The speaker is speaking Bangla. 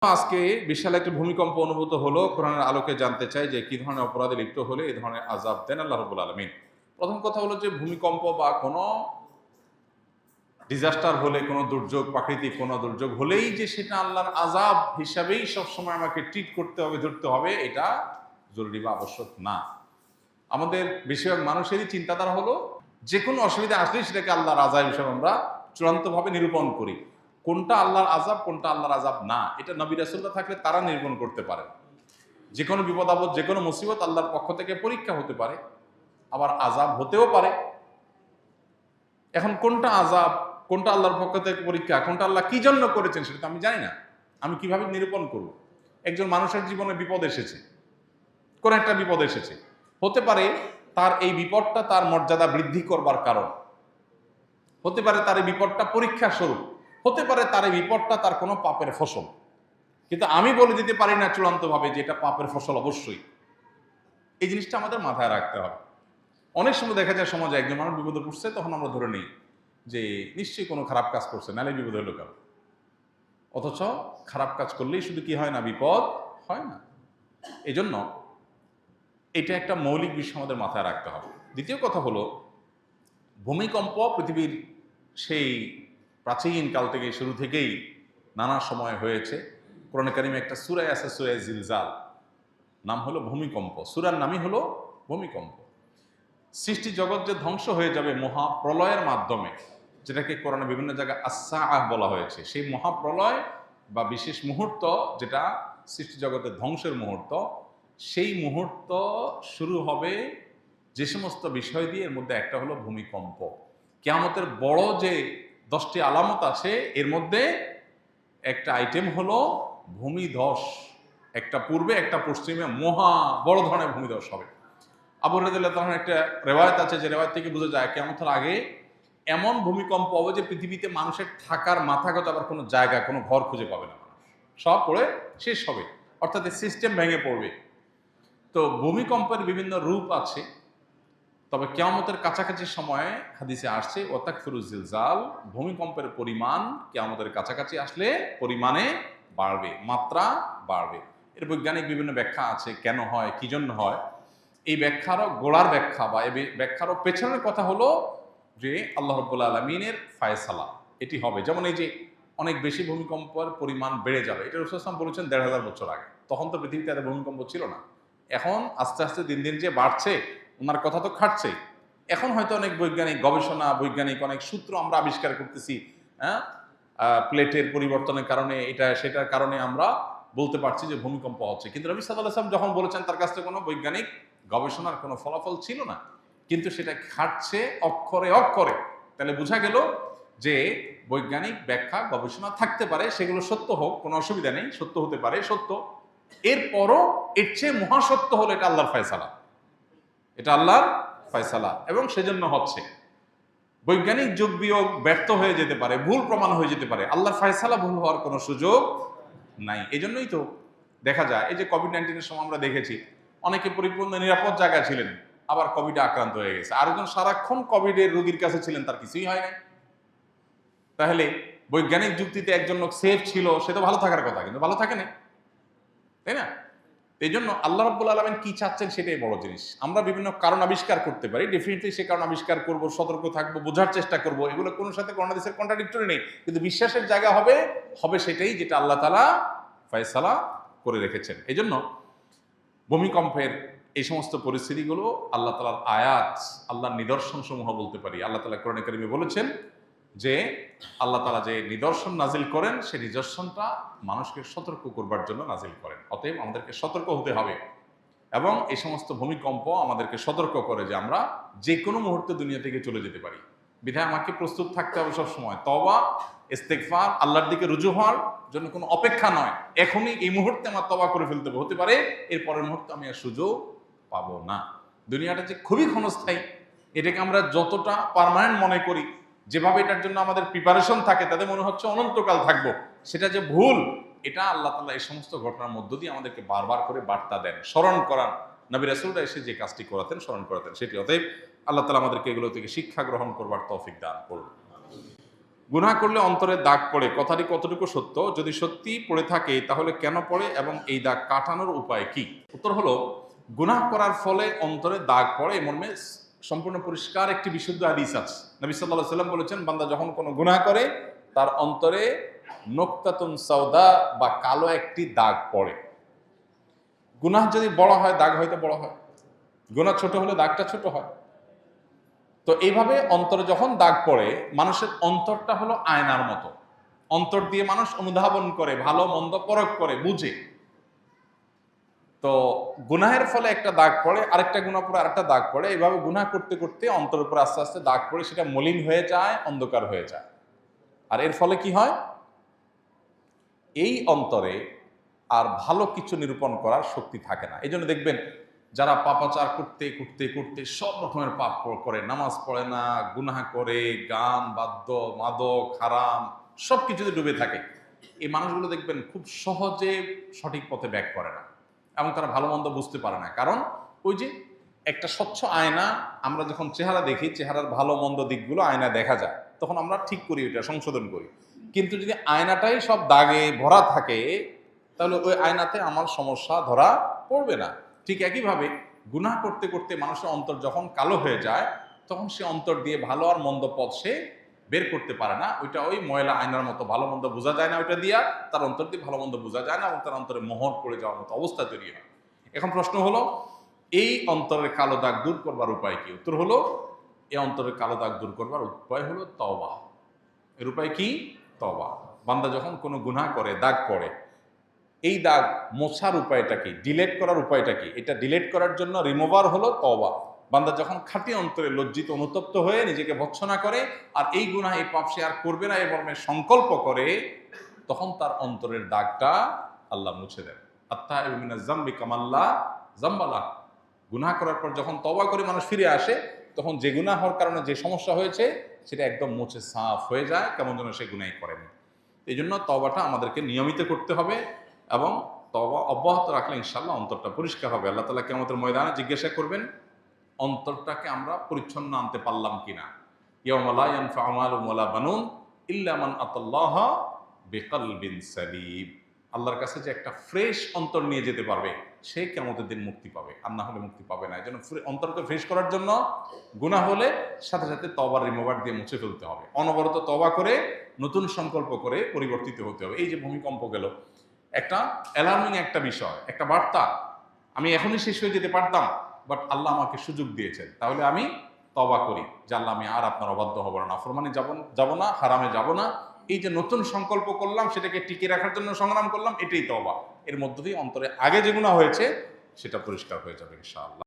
আজকে বিশাল একটা ভূমিকম্প অনুভূত হলো। কোরআনের আলোকে জানতে চাই যে কি ধরনের অপরাধে লিপ্ত হলে এই ধরনের আযাব দেন আল্লাহ রাব্বুল আলামিন। প্রথম কথা হলো যে ভূমিকম্প বা কোনো ডিজাস্টার হলে, কোনো দুর্যোগ, প্রাকৃতিক কোনো দুর্যোগ হলেই যে সেটা আল্লাহর আযাব হিসাবেই সবসময় আমাকে ট্রিট করতে হবে, ধরতে হবে, এটা জরুরি বা আবশ্যক না। আমাদের বেশিরভাগ মানুষেরই চিন্তাধারা হলো যে কোনো অসুবিধা আসলেই সেটাকে আল্লাহর আযাব হিসেবে আমরা চূড়ান্তভাবে নিরূপণ করি। কোনটা আল্লাহর আযাব, কোনটা আল্লাহর আযাব না, এটা নবী রাসূলরা থাকলে তারা নিরূপণ করতে পারে। যে কোনো বিপদ আপদ, যে কোনো মুসিবত আল্লাহর পক্ষ থেকে পরীক্ষা হতে পারে, আবার আযাব হতেও পারে। এখন কোনটা আযাব, কোনটা আল্লাহর পক্ষ থেকে পরীক্ষা, কোনটা আল্লাহ কি জন্য করেছেন সেটা তো আমি জানি না। আমি কিভাবে নিরূপণ করব? একজন মানুষের জীবনে বিপদ এসেছে, কোন একটা বিপদ এসেছে, হতে পারে তার এই বিপদটা তার মর্যাদা বৃদ্ধি করবার কারণ, হতে পারে তার এই বিপদটা পরীক্ষা স্বরূপ, হতে পারে তার এই বিপদটা তার কোনো পাপের ফসল। কিন্তু আমি বলে দিতে পারি না চূড়ান্তভাবে যে এটা পাপের ফসল অবশ্যই। এই জিনিসটা আমাদের মাথায় রাখতে হবে। অনেক সময় দেখা যায় সমাজে একজন মানুষ বিপদে পড়ছে, তখন আমরা ধরে নিই যে নিশ্চয়ই কোনো খারাপ কাজ করছে, নাহলে বিপদ হলো কেন। অথচ খারাপ কাজ করলেই শুধু কি হয় না, বিপদ হয় না। এই জন্য এটা একটা মৌলিক বিষয় আমাদের মাথায় রাখতে হবে। দ্বিতীয় কথা হলো, ভূমিকম্প পৃথিবীর সেই প্রাচীন কাল থেকে, শুরু থেকেই নানা সময় হয়েছে। কোরআনে কারিমে একটা সূরা আছে, সূরা জিলজাল, নাম হলো ভূমিকম্প। সূরার নামই হলো ভূমিকম্প। সৃষ্টি জগৎ যে ধ্বংস হয়ে যাবে মহাপ্রলয়ের মাধ্যমে, যেটাকে কোরআনে বিভিন্ন জায়গায় আস-সাআহ বলা হয়েছে, সেই মহাপ্রলয় বা বিশেষ মুহূর্ত, যেটা সৃষ্টি জগতের ধ্বংসের মুহূর্ত, সেই মুহূর্ত শুরু হবে যে সমস্ত বিষয় দিয়ে, এর মধ্যে একটা হলো ভূমিকম্প। কিয়ামতের বড় যে 10টি আলামত আছে, এর মধ্যে একটা আইটেম হলো ভূমিধস। একটা পূর্বে একটা পশ্চিমে মহা বড় ধরনের ভূমিধস হবে। আবু রাদিয়াল্লাহু তাআলার একটা রেওয়ায়েত আছে, যে রেওয়ায়েত থেকে বোঝা যায় কিয়ামতের আগে এমন ভূমিকম্প হবে যে পৃথিবীতে মানুষের থাকার মাথাগত আবার কোনো জায়গা, কোনো ঘর খুঁজে পাবে না মানুষ, সব পড়ে শেষ হবে, অর্থাৎ সিস্টেম ভেঙে পড়বে। তো ভূমিকম্পের বিভিন্ন রূপ আছে, তবে কিয়ামতের কাছাকাছি সময়ে হাদিসে আসছে ওয়াতাকফিরুজ জিলজাল, ভূমিকম্পের পরিমাণ কিয়ামতের কাছাকাছি আসলে পরিমাণে বাড়বে, মাত্রা বাড়বে। এর বৈজ্ঞানিক বিভিন্ন ব্যাখ্যা আছে, কেন হয়, কি জন্য হয়। এই ব্যাখ্যারও গোড়ার ব্যাখ্যা বা এই ব্যাখ্যারও পেছনের কথা হলো যে আল্লাহ রাব্বুল আলামিনের ফায়সালা এটি হবে। যেমন এই যে অনেক বেশি ভূমিকম্পের পরিমাণ বেড়ে যাবে, এটা রাসূল সাল্লাল্লাহু আলাইহি ওয়াসাল্লাম বলেছেন ১৫০০ বছর আগে। তখন তো পৃথিবীতে এত ভূমিকম্প ছিল না। এখন আস্তে আস্তে দিন দিন যে বাড়ছে, ওনার কথা তো খাটছে। এখন হয়তো অনেক বৈজ্ঞানিক গবেষণা, বৈজ্ঞানিক অনেক সূত্র আমরা আবিষ্কার করতেছি। হ্যাঁ, প্লেটের পরিবর্তনের কারণে, এটা সেটার কারণে আমরা বলতে পারছি যে ভূমিকম্প হচ্ছে। কিন্তু নবী সাল্লাল্লাহু আলাইহি ওয়াসাল্লাম যখন বলেছেন, তার কাছে কোনো বৈজ্ঞানিক গবেষণার কোনো ফলাফল ছিল না, কিন্তু সেটা খাটছে অক্ষরে অক্ষরে। তাহলে বোঝা গেল যে বৈজ্ঞানিক ব্যাখ্যা, গবেষণা থাকতে পারে, সেগুলো সত্য হোক, কোনো অসুবিধা নেই, সত্য হতে পারে, সত্য। এরপরও এর চেয়ে মহাসত্য হলো এটা আল্লাহর ফয়সালা, এটা আল্লাহর ফয়সালা, এবং সেজন্য হচ্ছে। বৈজ্ঞানিক যোগ বিয়োগ ব্যর্থ হয়ে যেতে পারে, ভুল প্রমাণ হয়ে যেতে পারে, আল্লাহর ফয়সালা ভুল হওয়ার কোনো সুযোগ নাই। এই জন্যই তো দেখা যায়, এই যে কোভিড-19 সময় আমরা দেখেছি অনেকে পরিপূর্ণ নিরাপদ জায়গায় ছিলেন, আবার কোভিডে আক্রান্ত হয়ে গেছে। আরেকজন সারাক্ষণ কোভিডের রোগীর কাছে ছিলেন, তার কিছুই হয় নাই। তাহলে বৈজ্ঞানিক যুক্তিতে একজন লোক সেফ ছিল, সে তো ভালো থাকার কথা, কিন্তু ভালো থাকে না, তাই না? এই জন্য আল্লাহ রাব্বুল আলামিন কি চাচ্ছেন সেটাই বড় জিনিস। আমরা বিভিন্ন কারণ আবিষ্কার করতে পারি, ডেফিনেটলি সে কারণ আবিষ্কার করব, সতর্ক থাকবো, বোঝার চেষ্টা করব, এগুলো কোনো সাথে কোন হাদিসের কন্ট্রাডিক্টরি নেই। কিন্তু বিশ্বাসের জায়গা হবে সেটাই যেটা আল্লাহ তাআলা ফয়সালা করে রেখেছেন। এই জন্য ভূমিকম্পের এই সমস্ত পরিস্থিতিগুলো আল্লাহ তাআলার আয়াত, আল্লাহর নিদর্শন সমূহ বলতে পারি। আল্লাহ তাআলা কোরআনে কারিমে বলেছেন যে আল্লাহ তাআলা যে নিদর্শন নাজিল করেন, সেই নিদর্শনটা মানুষকে সতর্ক করবার জন্য নাজিল করেন। অতএব আমাদেরকে সতর্ক হতে হবে, এবং এই সমস্ত ভূমিকম্প আমাদেরকে সতর্ক করে যে আমরা যে কোনো মুহূর্তে দুনিয়া থেকে চলে যেতে পারি। বিধায় আমাকে প্রস্তুত থাকতে হবে সবসময়, তওবা, ইস্তেগফার, আল্লাহর দিকে রুজু হওয়ার জন্য কোনো অপেক্ষা নয়। এখনই এই মুহূর্তে আমার তওবা করে ফেলতে হবে, হতে পারে এর পরের মুহূর্তে আমি আর সুযোগ পাবো না। দুনিয়াটা যে খুবই ক্ষণস্থায়ী, এটাকে আমরা যতটা পার্মানেন্ট মনে করি, যেভাবে এটার জন্য আমাদের প্রিপারেশন থাকে, তাতে মনে হচ্ছে অনন্তকাল থাকবো, সেটা যে ভুল। এটা আল্লাহ তাআলা এই সমস্ত ঘটনার মধ্য দিয়ে আমাদেরকে বারবার করে বার্তা দেন, স্মরণ করান। নবী রাসূলরা এসে যে কাজটি করাতেন, স্মরণ করাতেন সেটি। অতএব আল্লাহ তাআলা আমাদেরকে এগুলো থেকে শিক্ষা গ্রহণ করবার তৌফিক দান করুন। গুনাহ করলে অন্তরে দাগ পড়ে, কথাটি কতটুকু সত্য? যদি সত্যি পড়ে থাকে তাহলে কেন পড়ে এবং এই দাগ কাটানোর উপায় কি? উত্তর হলো, গুনাহ করার ফলে অন্তরে দাগ পড়ে এই মর্মে সম্পূর্ণ পরিষ্কার একটি বিশুদ্ধ হাদিস আছে। নবী সাল্লাল্লাহু আলাইহি ওয়াসাল্লাম বলেছেন, বান্দা যখন কোনো গুনাহ করে তার অন্তরে নোক্তাতুন সাউদা বা কালো একটি দাগ পড়ে। গুনাহ যদি বড় হয় দাগ হয়তো বড় হয়, গুনাহ ছোট হলে দাগটা ছোট হয়। তো এইভাবে অন্তরে যখন দাগ পড়ে, মানুষের অন্তরটা হলো আয়নার মতো। অন্তর দিয়ে মানুষ অনুধাবন করে, ভালো মন্দ পরখ করে, বুঝে। তো গুনাহের ফলে একটা দাগ পড়ে, আরেকটা গুনাহ পড়ে আরেকটা দাগ পড়ে, এইভাবে গুনাহ করতে করতে অন্তরের উপর আস্তে আস্তে দাগ পড়ে, সেটা মলিন হয়ে যায়, অন্ধকার হয়ে যায়। আর এর ফলে কি হয়? এই অন্তরে আর ভালো কিছু নিরূপণ করার শক্তি থাকে না। এই জন্য দেখবেন যারা পাপাচার করতে করতে করতে সব রকমের পাপ করে, নামাজ পড়ে না, গুনাহ করে, গান বাদ্য মাদক হারাম সব কিছুতে ডুবে থাকে, এই মানুষগুলো দেখবেন খুব সহজে সঠিক পথে ব্যাক করে না এবং তারা ভালো মন্দ বুঝতে পারে না। কারণ ওই যে একটা স্বচ্ছ আয়না, আমরা যখন চেহারা দেখি, চেহারার ভালো মন্দ দিকগুলো আয়না দেখা যায়, তখন আমরা ঠিক করি, ওইটা সংশোধন করি। কিন্তু যদি আয়নাটাই সব দাগে ভরা থাকে, তাহলে ওই আয়নাতে আমার সমস্যা ধরা পড়বে না। ঠিক একইভাবে গুনাহ করতে করতে মানুষের অন্তর যখন কালো হয়ে যায়, তখন সে অন্তর দিয়ে ভালো আর মন্দ পথ সে বের করতে পারে না। ওইটা ওই ময়লা আয়নার মতো, ভালো মন্দ বোঝা যায় না ওইটা দিয়া, তার অন্তর দিয়ে ভালো মন্দ বোঝা যায় না এবং তার অন্তরে মোহর পড়ে যাওয়ার মতো অবস্থা তৈরি হয়। এখন প্রশ্ন হলো, এই অন্তরের কালো দাগ দূর করবার উপায় কি? উত্তর হলো, এই অন্তরের কালো দাগ দূর করবার উপায় হলো তওবা। এর উপায় কি? তওবা। বান্দা যখন কোনো গুনাহ করে, দাগ পড়ে, এই দাগ মোছার উপায়টা কি? ডিলেট করার উপায়টা কি? এটা ডিলেট করার জন্য রিমুভার হলো তওবা। বান্দা যখন খাঁটি অন্তরে লজ্জিত অনুতপ্ত হয়ে নিজেকে ভৎসনা করে আর এই গুনাহ এই পাপ সে আর করবে না এই মর্মে সংকল্প করে, তখন তার অন্তরের দাগটা আল্লাহ মুছে দেন। আত্তাইবু মিনাজ যামবি কামাল্লা যামবালা। গুনাহ করার পর যখন তওবা করে মানুষ ফিরে আসে, তখন যে গুনাহ হওয়ার কারণে যে সমস্যা হয়েছে সেটা একদম মুছে সাফ হয়ে যায়, কেমন যেন সে গুনাহই করেনি। এই জন্য তওবাটা আমাদেরকে নিয়মিত করতে হবে এবং তওবা অব্যাহত রাখলে ইনশাআল্লাহ অন্তরটা পরিষ্কার হবে। আল্লাহ তাআলা কিয়ামতের ময়দানে জিজ্ঞাসা করবেন, অন্তরটাকে আমরা পরিচ্ছন্ন আনতে পারলাম কিনা। ইয়াউমা লা ইয়ানফা'ু মালুন ওয়ালা বানুন ইল্লা মান আতাল্লাহা বিকলবিন সালিম। আল্লাহর কাছে যে একটা ফ্রেশ অন্তর নিয়ে যেতে পারবে, সে কিয়ামতের দিন মুক্তি পাবে, আর না হলে মুক্তি পাবে না। এই জন্য অন্তরকে ফ্রেশ করার জন্য গুনাহ হলে সাথে সাথে তওবার রিমুভার দিয়ে মুছে ফেলতে হবে। অনবরত তওবা করে নতুন সংকল্প করে পরিবর্তিত হতে হবে। এই যে ভূমিকম্প গেল, একটা অ্যালার্মিং একটা বিষয়, একটা বার্তা। আমি এখনই শেষ হয়ে যেতে পারতাম, বাট আল্লাহ আমাকে সুযোগ দিয়েছেন, তাহলে আমি তওবা করি যে আল্লাহ আমি আর আপনার অবাধ্য হব না, নাফরমানি যাব না, হারামে যাব না। এই যে নতুন সংকল্প করলাম, সেটাকে টিকে রাখার জন্য সংগ্রাম করলাম, এটাই তওবা। এর মধ্য দিয়ে অন্তরে আগে যেগুলো হয়েছে সেটা পরিষ্কার হয়ে যাবে ইনশাআল্লাহ।